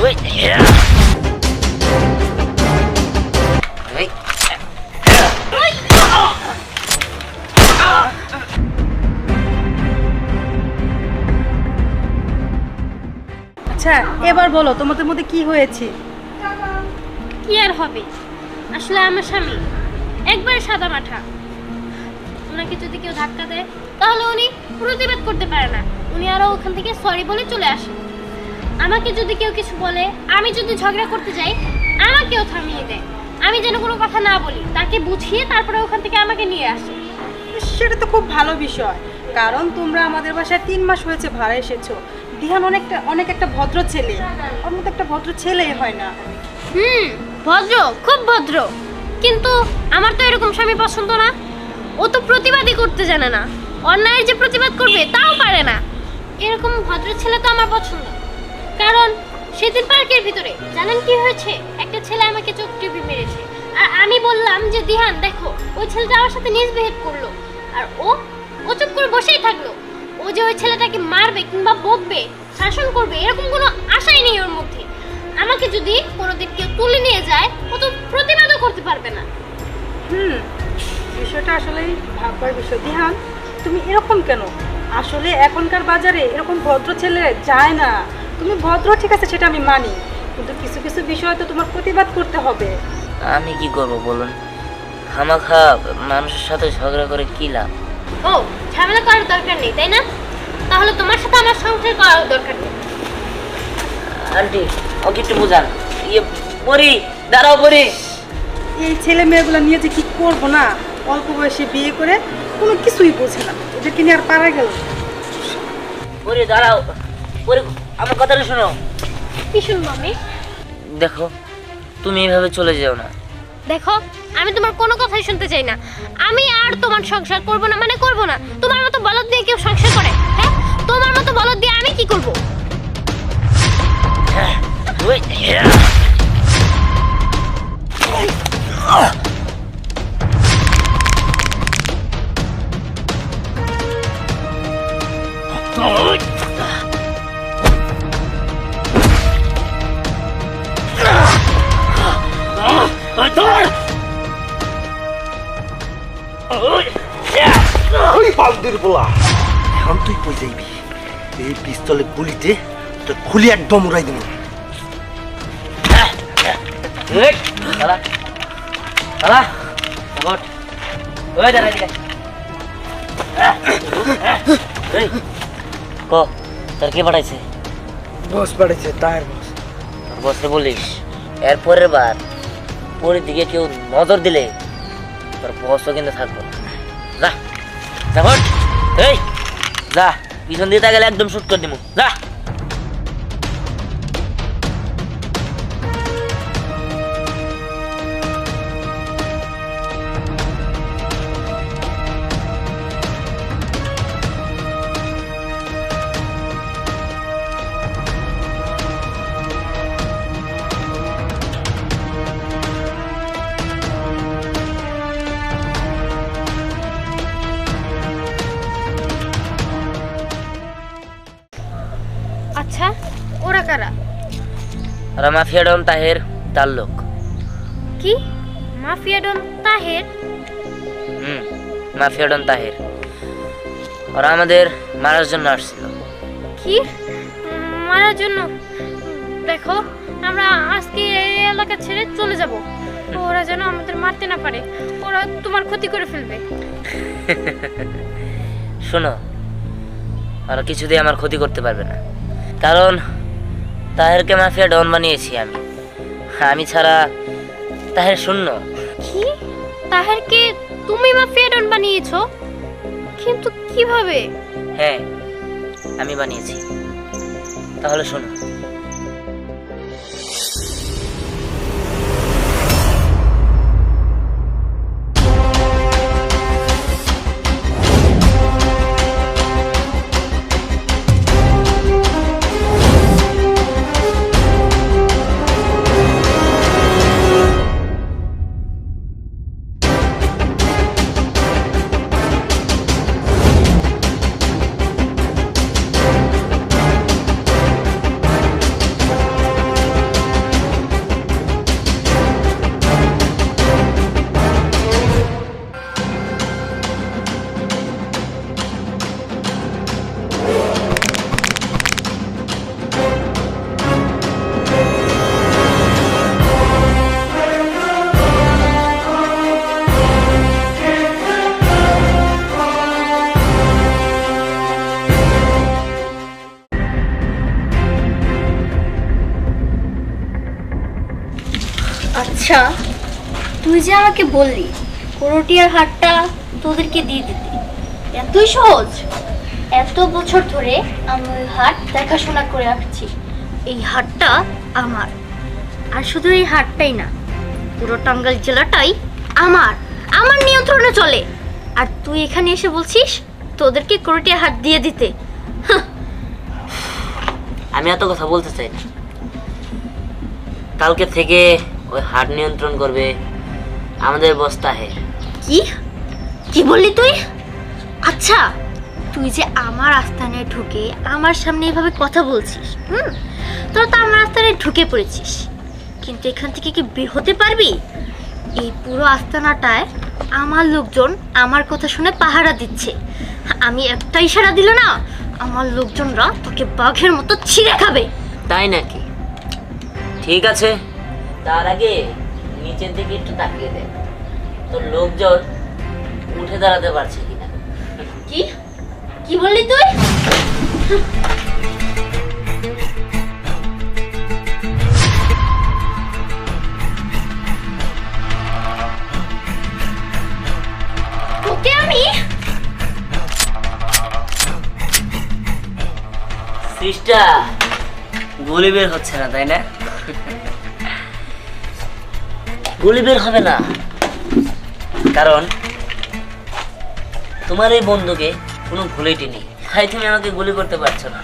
আচ্ছা এবার বলো তোমাদের মধ্যে কি হয়েছে? কি আর হবে, আসলে আমার স্বামী একবারে সাদা মাঠা। ওনাকে যদি কেউ ধাক্কা দেয় তাহলে উনি প্রতিবাদ করতে পারে না, উনি আরো ওখান থেকে সরি বলে চলে আসে। আমাকে যদি কেউ কিছু বলে, আমি যদি ঝগড়া করতে যাই, আমাকেও থামিয়ে দেয়। আমি যেন কোনো কথা না বলি, তাকে বুঝিয়ে তারপরে ওখান থেকে আমাকে নিয়ে আসে। সেটা তো খুব ভালো বিষয়, কারণ তোমরা আমাদের বাসায় 3 মাস হয়েছে ভাড়া এসেছো। দিহান অনেক একটা ভদ্র ছেলে, ওর মতো একটা ভদ্র ছেলে হয় না। ভদ্র, খুব ভদ্র, কিন্তু আমার তো এরকম স্বামী পছন্দ না। ও তো প্রতিবাদই করতে জানে না, অন্যায়ের যে প্রতিবাদ করবে তাও পারে না। এরকম ভদ্র ছেলে তো আমার পছন্দ। কারণ সেদিন পার্কের ভিতরে জানেন কি হয়েছে, একটা ছেলে আমাকে চোখ টিপে মেরেছে, আর আমি বললাম যে দিহান দেখো, ওই ছেলেটা আমার সাথে মিসবিহেভ করলো, আর ও চুপ করে বসেই থাকলো। ও যে ওই ছেলেটাকে মারবে কিংবা বকবে, শাসন করবে, এরকম কোনো আশাই নেই ওর মধ্যে। আমাকে যদি কোনোদিন কেউ তুলে নিয়ে যায়, ও তো প্রতিবাদও করতে পারবে না। বিষয়টা আসলেই ভাববার বিষয়। দিহান তুমি এরকম কেন? আসলে এখনকার বাজারে এরকম ভদ্র ছেলে যায় না। তুমি ভদ্র ঠিক আছে, সেটা আমি মানি, কিন্তু কিছু কিছু বিষয় তো তোমার প্রতিবাদ করতে হবে। আমি কি করব বলুন? খামাখা মানুষের সাথে ঝগড়া করে কি লাভ? ও ঝামেলা করার দরকার নেই, তাই না? তাহলে তোমার সাথে আমার সংসার করার দরকার নেই। আন্টি ওকে একটু বোঝান। পরি দাঁড়াও, পরি। এই ছেলে মেয়েগুলো নিয়ে যে কি করবো না, অল্প বয়সে বিয়ে করে কোনো কিছুই বোঝে না, এদেরকে নিয়ে আর পারা গেল। পরি দাঁড়াও, পরি আমার কথাটা শোনো। কি শুনবো আমি? দেখো তুমি এইভাবে চলে যেও না। দেখো আমি তোমার কোনো কথাই শুনতে চাই না। আমি আর তোমার সংসার করব না, মানে করব না। তোমার মতো বলদ দিয়ে কেউ সংসার করে? হ্যাঁ, তোমার মতো বলদ দিয়ে আমি কি করব? ওই বালদির বলা, এখন তুই কই যাইবি? এই পিস্তলে গুলিতে তোর খুলি একদম উড়াই দিবি। দাঁড়া দাঁড়া, ওই দাঁড়া দিকে। ক তোর কে পাঠাইছে? বস পাঠাইছে, তাহের বস। তোর বসে বলিস এরপরের বার পরের দিকে কেউ নজর দিলে তোর বসও কিন্তু থাকবো না। যা যা ভট, এই যা, পিছন দিয়ে গেলে একদম শুট করে দিব। যা। আচ্ছা ওরা কারা? আর মাফিয়া ডন তাহের, তার লোক। কি mafia don Taher? Mafia don Taher. ওরা আমাদের মারার জন্য আসছিল। কি মারার জন্য? দেখো আমরা আজকে এই এলাকা ছেড়ে চলে যাব, ওরা যেন আমাদের মারতে না পারে, ওরা তোমার ক্ষতি করে ফেলবে। শোনো, ওরা কিছুতেই আমার ক্ষতি করতে পারবে না, কারণ তাহেরকে মাফিয়া ডন বানিয়েছি আমি। আমি ছাড়া তাহের শূন্য। কি তাহেরকে তুমি মাফিয়া ডন বানিয়েছো? কিন্তু কিভাবে? হ্যাঁ আমি বানিয়েছি। তাহলে শোনো, আচ্ছা, তুই যে আমাকে বললি করটিয়ার হাটটা তোদেরকে দিয়ে দিতে, এতই সহজ? এত বছর ধরে আমি ওই হাট দেখাশোনা করে রাখছি। এই হাটটা আমার, আর শুধু এই হাটটাই না, পুরো টাঙ্গাইল জেলাটাই আমার আমার নিয়ন্ত্রণে চলে। আর তুই এখানে এসে বলছিস তোদেরকে করটিয়া হাট দিয়ে দিতে? আমি এত কথা বলতে চাই না। কালকে থেকে ওই হাট নিয়ন্ত্রণ করবে আমাদের বস তাহের। কি কি বললি তুই? আচ্ছা, তুই যে আমার আস্তানায় ঢুকে আমার সামনে এভাবে কথা বলছিস, তোরা তো আমার আস্তানায় ঢুকে পড়েছিস, কিন্তু এখান থেকে কি বের হতে পারবি? এই পুরো আস্তানাটায় আমার লোকজন আমার কথা শুনে পাহারা দিচ্ছে। আমি একটা ইশারা দিলে না, আমার লোকজনরা তোকে বাঘের মতো ছিঁড়ে খাবে। তাই নাকি? ঠিক আছে, তার আগে নিচের দিকে একটু তাকিয়ে দেখ, তোর লোকজন উঠে দাঁড়াতে পারছে কিনা। কি কি বললি তুই? ওকে আমি সিস্টার, গুলি বের হচ্ছে না তাই না? গুলি বের হবে না, কারণ তোমার এই বন্ধুকে কোনো ভুলেটি নেই, তাই তুমি আমাকে গুলি করতে পারছো না।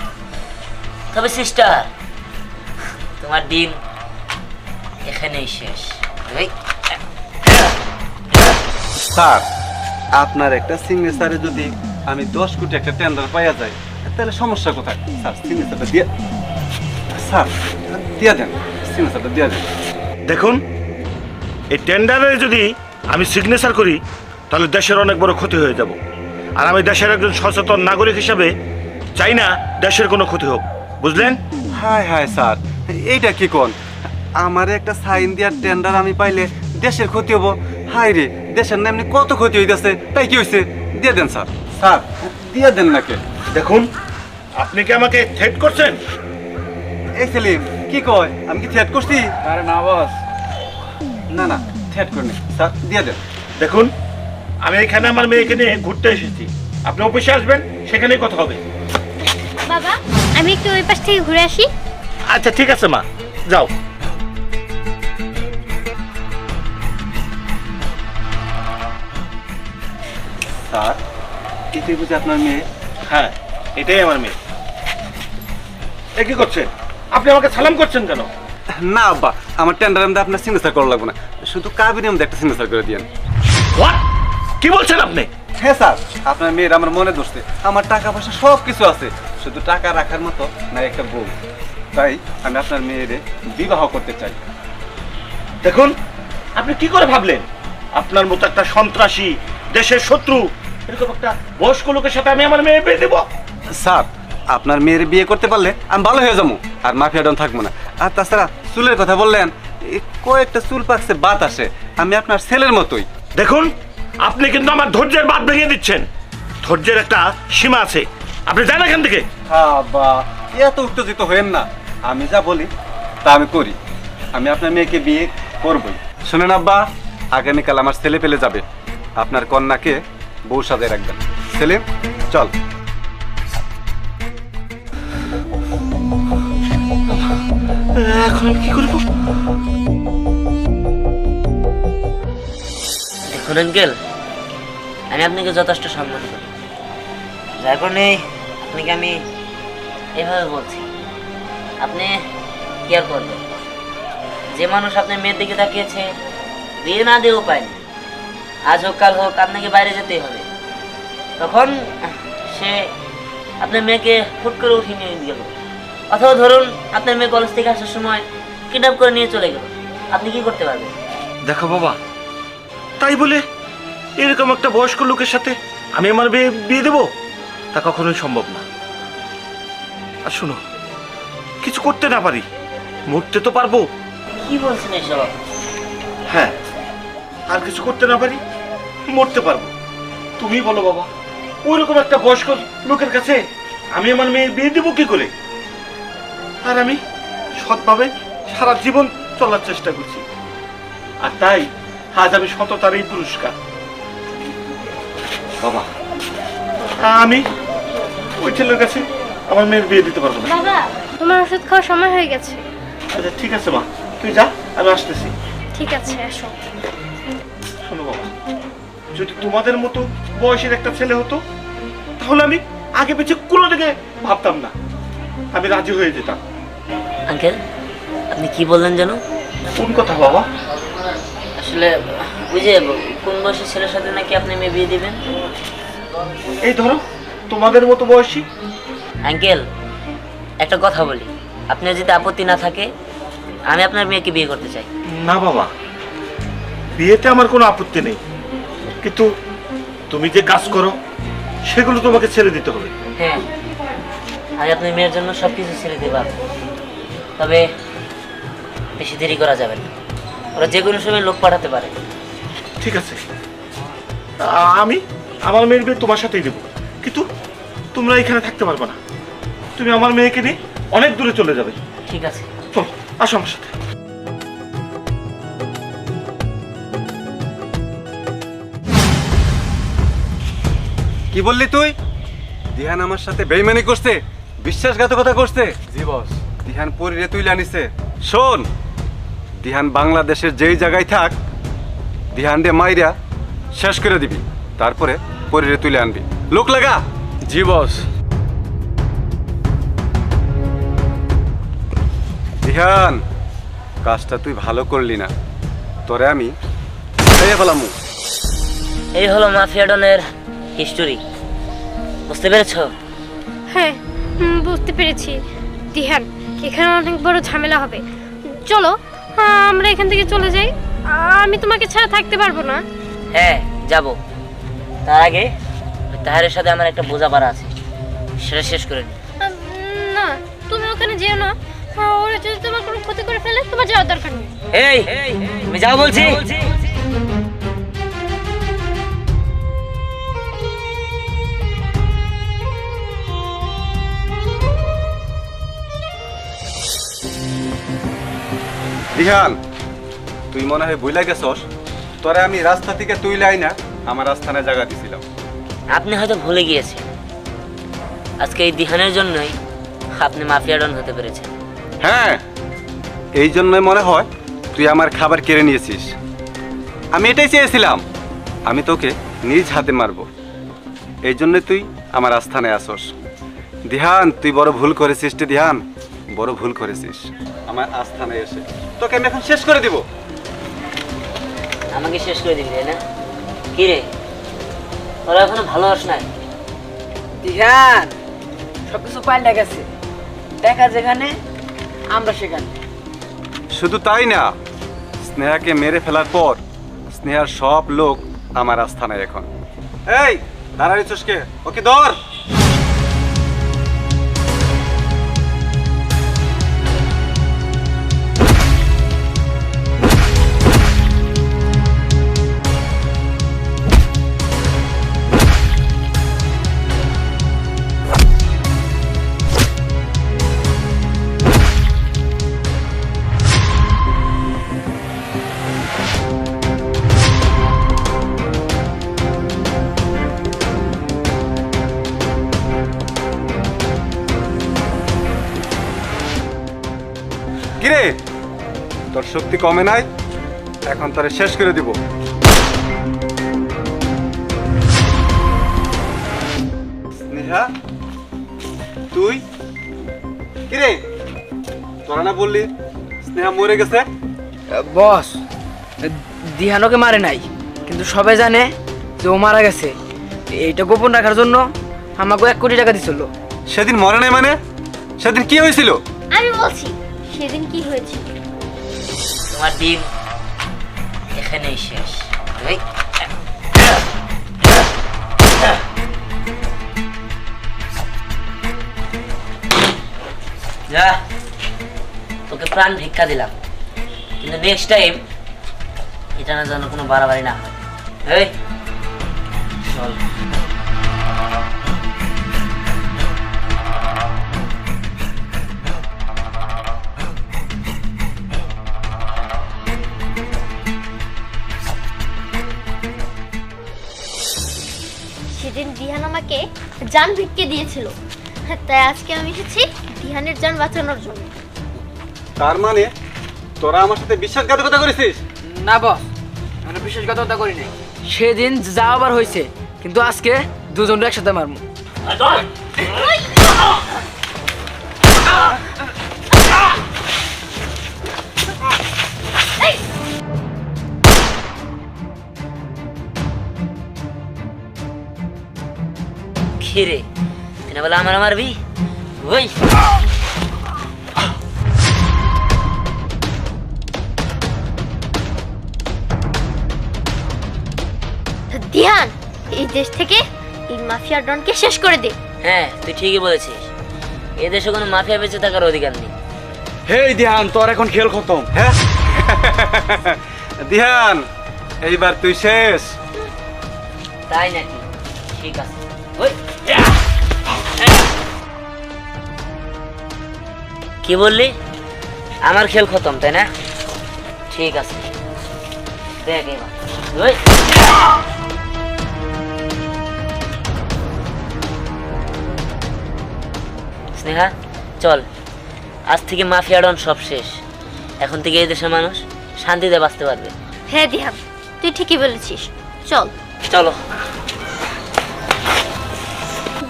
তবে সিস্টার, তোমার দিন এখানেই শেষ। এই, স্যার, আপনার একটা সিগনেচারে যদি আমি 10 কোটি একটা টেন্ডার পাইয়া যাই, তাহলে সমস্যা কোথায়? স্যার, সিগনেচারটা দিয়ে স্যার দিয়ে দেন, সিগনেচারটা দিয়ে দেন। দেখুন, এই টেন্ডারে যদি আমি সিগনেচার করি তাহলে দেশের অনেক বড় ক্ষতি হয়ে যাব। আর আমি দেশের একজন সচেতন নাগরিক হিসাবে চাই না দেশের কোনো ক্ষতি হোক, বুঝলেন? হায় হায় স্যার, এইটা কি কোন? আমার একটা সাইন দেওয়ার টেন্ডার আমি পাইলে দেশের ক্ষতি হবো? হায় রে, দেশের না এমনি কত ক্ষতি হইতেছে, তাই কি হয়েছে? দিয়ে দেন স্যার। স্যার, দিয়ে দেন নাকি? দেখুন, আপনি কি আমাকে থ্রেট করছেন? এই সেলিম, কি কয়? আমি কি থ্রেট করছি? আরে না বস, না না, থ্রেট করিনি স্যার, দিয়ে দেন। দেখুন, আমি এখানে আমার মেয়েকে নিয়ে ঘুরতে এসেছি, আপনি অফিসে আসবেন, সেখানেই কথা হবে। বাবা, আমি একটু ওই পাশ থেকে ঘুরে আসি। আচ্ছা ঠিক আছে মা, যাও। স্যার, এটাই বুঝি আপনার মেয়ে? হ্যাঁ, এটাই আমার মেয়ে। এ কি করছেন আপনি? আমাকে সালাম করছেন কেন? না আব্বা, আমার টেন্ডারের মধ্যে আপনার সিগনেচার করা লাগবে না, শুধু কাবিনের মধ্যে একটা সিগনেচার করে দিয়েন। হোয়াট? কি বলছেন আপনি? হ্যাঁ স্যার, আপনার মেয়ের আমার মনে ধরছে, আমার টাকা পয়সা সব কিছু আছে, শুধু টাকা রাখার মতো না একটা বউ। তাই আমি আপনার মেয়ের বিবাহ করতে চাই। দেখুন, আপনি কি করে ভাবলেন আপনার মতো একটা সন্ত্রাসী, দেশের শত্রু, এরকম একটা বয়স্ক লোকের সাথে আমি আমার মেয়ে বিয়ে দেবো? স্যার, আপনার মেয়ের বিয়ে করতে পারলে আমি ভালো হয়ে যাবো, আর মাফিয়া ডন থাকবো না। আর তাছাড়া চুলের কথা বললেন, এই কয়েকটা চুল পাকছে, বাত আসে, আমি আপনার ছেলের মতোই। দেখুন, আপনি কিন্তু আমার ধৈর্যের বাঁধ ভেঙে দিচ্ছেন। ধৈর্যের একটা সীমা আছে, আপনি যান এখান থেকে। বা এত উত্তেজিত হয়েন না, আমি যা বলি তা আমি করি। আমি আপনার মেয়েকে বিয়ে করবই। শুনেন আব্বা, আগামীকাল আমার ছেলে পেলে যাবে, আপনার কন্যাকে বউ সাজায় রাখবেন। সেলিম, চল। এখন কি করব? দেখুন আঙ্কেল, আমি আপনাকে যথেষ্ট সম্মান করি, যার কারণে আপনাকে আমি এভাবে বলছি। আপনি কেয়ার করবেন, যে মানুষ আপনার মেয়ের দিকে তাকিয়েছে, বিয়ে না দিয়েও পায়নি, আজ হোক কাল হোক আপনাকে বাইরে যেতেই হবে। তখন সে আপনার মেয়েকে হুট করে উঠিয়ে নিয়ে গেল, অথবা ধরুন আপনার মেয়ে কলেজ থেকে আসার সময় কিডন্যাপ করে নিয়ে চলে গেল, আপনি কি করতে পারবেন? দেখো বাবা, তাই বলে এরকম একটা বয়স্ক লোকের সাথে আমি আমার বিয়ে দেবো? তা কখনোই সম্ভব না। আর শোনো, কিছু করতে না পারি, মরতে তো পারবো। কি বলছেন এসব? হ্যাঁ, আর কিছু করতে না পারি, মরতে পারবো। তুমি বলো বাবা, ওইরকম একটা বয়স্ক লোকের কাছে আমি আমার মেয়ের বিয়ে দেবো কি করে? আর আমি সৎভাবে সারা জীবন চলার চেষ্টা করছি, আর তাই আজ আমি সততার এই পুরস্কার। বাবা, আমি ওই ছেলের কাছে আমার মেয়ের বিয়ে দিতে পারবো না। বাবা, তোমার ওষুধ খাওয়ার সময় হয়ে গেছে। আচ্ছা ঠিক আছে মা, তুই যা, আমি আসতেছি। ঠিক আছে, এসো। শোনো বাবা, যদি তোমাদের মতো বয়সের একটা ছেলে হতো তাহলে আমি আগে পিছে কোনো দিকে ভাবতাম না, আমি রাজি হয়ে যেতাম। আঙ্কেল, আপনি কি বললেন যেন? কোন কথা বাবা? আসলে ওই যে কোন বয়সের ছেলের সাথে নাকি আপনি মেয়ে বিয়ে দিবেন? এই ধরো তোমাদের মতো বয়সী। আঙ্কেল, একটা কথা বলি, আপনার যদি আপত্তি না থাকে আমি আপনার মেয়েকে বিয়ে করতে চাই। না বাবা, বিয়েতে আমার কোনো আপত্তি নেই, কিন্তু তুমি যে কাজ করো সেগুলো তোমাকে ছেড়ে দিতে হবে। হ্যাঁ, আমি আপনার মেয়ের জন্য সব কিছু ছেড়ে দিতে পারবো, তবে বেশি দেরি করা যাবে না। ওরা যে কোনো সময় লোক পাঠাতে পারে। ঠিক আছে, আমি আমার মেয়ের বিয়ে তোমার সাথেই দেবো, কিন্তু তোমরা এখানে থাকতে পারবে না। তুমি আমার মেয়েকে নিয়ে অনেক দূরে চলে যাবে। ঠিক আছে। চলো, আসো আমার সাথে। কি বললি তুই? দিহান আমার সাথে বেইমানি করছে, বিশ্বাসঘাতকতা করছে। জি বস। দিহান পরিরে তুইলে আনিছে। শোন, দিহান বাংলাদেশের যেই জায়গায় থাক, দিহান দে মাইরা শেষ করে দিবি, তারপরে পরিরে তুলে আনবি। লোক লাগা। জি বস। দিহান, কাজটা তুই ভালো করলি না, তোরে আমি ফেলাম। এই হলো মাফিয়া ডনের হিস্টোরি, বুঝতে পেরেছো? হ্যাঁ, বুঝতে পেরেছি। দিহান, এখানে অনেক বড় ঝামেলা হবে। চলো, আমরা এখান থেকে চলে যাই। আমি তোমাকে ছাড়া থাকতে পারবো না। হ্যাঁ, যাব। তার আগে ওই তাহারের সাথে আমার একটা বোঝাপড়া আছে, সেটা শেষ করে নি। না, তুমি ওখানে যেও না। ওরা যদি তোমার কোনো ক্ষতি করে ফেলে, তোমার যাওয়ার দরকার নেই। এই, তুমি যাও বলছি। দিহান, তুই মনে হয় ভুলে গেছস, তোরে আমি রাস্তা থেকে তুইলাই না আমার আস্থানে জায়গা দিছিলাম। আপনি হয়তো ভুলে গিয়েছেন, আজকে এই দিহানের জন্যই আপনি মাফিয়া ডন হতে পেরেছেন। হ্যাঁ, এই জন্যই মনে হয় তুই আমার খাবার কেড়ে নিয়েছিস। আমি এটাই চেয়েছিলাম, আমি তোকে নিজ হাতে মারবো। এই জন্যই তুই আমার আস্থানে আসস। দিহান, তুই বড় ভুল করেছিস রে দিহান, বড় ভুল করেছিস আমার আস্থানে এসে। তোকে আমি এখন শেষ করে দিব। আমাকে শেষ করে দিবি, তাই না? কি রে, ওরা এখনো ভালোবাস নাই? দিহান, সবকিছু পাল্টে গেছে। দেখা যেখানে, আমরা সেখানে। শুধু তাই না, স্নেহাকে মেরে ফেলার পর স্নেহার সব লোক আমার আস্থানায় এখন। এই দাঁড়াই চুসকে, ওকে ধর। কিরে, তোর শক্তি কমে নাই? এখন তোরে শেষ করে দিব। স্নেহা, তুই কিরে, তোরা না বললি স্নেহা মরে গেছে? বস, দিহানকে মারে নাই, কিন্তু সবাই জানে যে ও মারা গেছে। এইটা গোপন রাখার জন্য আমাকে 1 কোটি টাকা দিছিল। সেদিন মরে নাই মানে? সেদিন কি হয়েছিল? আমি বলছি সেদিন কি হয়েছিল। তোমার দিন এখানেই শেষ। এই, যা, তোকে প্রাণ ভিক্ষা দিলাম, কিন্তু নেক্সট টাইম এটা না যেন কোনো বাড়াবাড়ি না হয়। এই চল। আমাকে জান ভিক্ষে দিয়েছিল, তাই আজকে আমি এসেছি দিহানের জান বাঁচানোর জন্য। তার মানে তোরা আমার সাথে বিশ্বাসঘাতকতা করেছিস? না বস, আমরা বিশ্বাসঘাতকতা করি নাই। সেদিন যা আবার হয়েছে, কিন্তু আজকে দুজন একসাথে মারমু। খিরে তুই বলে আমার মারবি? ওই দিহান, এই দেশ থেকে এই মাফিয়া ডনকে শেষ করে দে। হ্যাঁ, তুই ঠিকই বলেছিস। এ দেশে কোনো মাফিয়া বেঁচে থাকার অধিকার নেই। হেই দিহান, তোর এখন খেল খতম। হ্যাঁ দিহান, এইবার তুই শেষ। তাই নাকি? ঠিক আছে। ওই কি বললি? আমার খেল খতম তাই না? ঠিক আছে, দেখ এবার। ওই স্নেহা, চল, আজ থেকে মাফিয়া ডন সব শেষ। এখন থেকে এই দেশের মানুষ শান্তিতে বাঁচতে পারবে। হ্যাঁ দিহান, তুই ঠিকই বলেছিস, চল। চলো।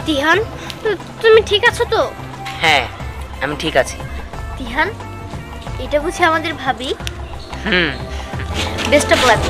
দিহান, তুমি ঠিক আছো তো? হ্যাঁ, আমি ঠিক আছি। দিহান, এটা বুঝি আমাদের ভাবি? হুম। Best of lakh.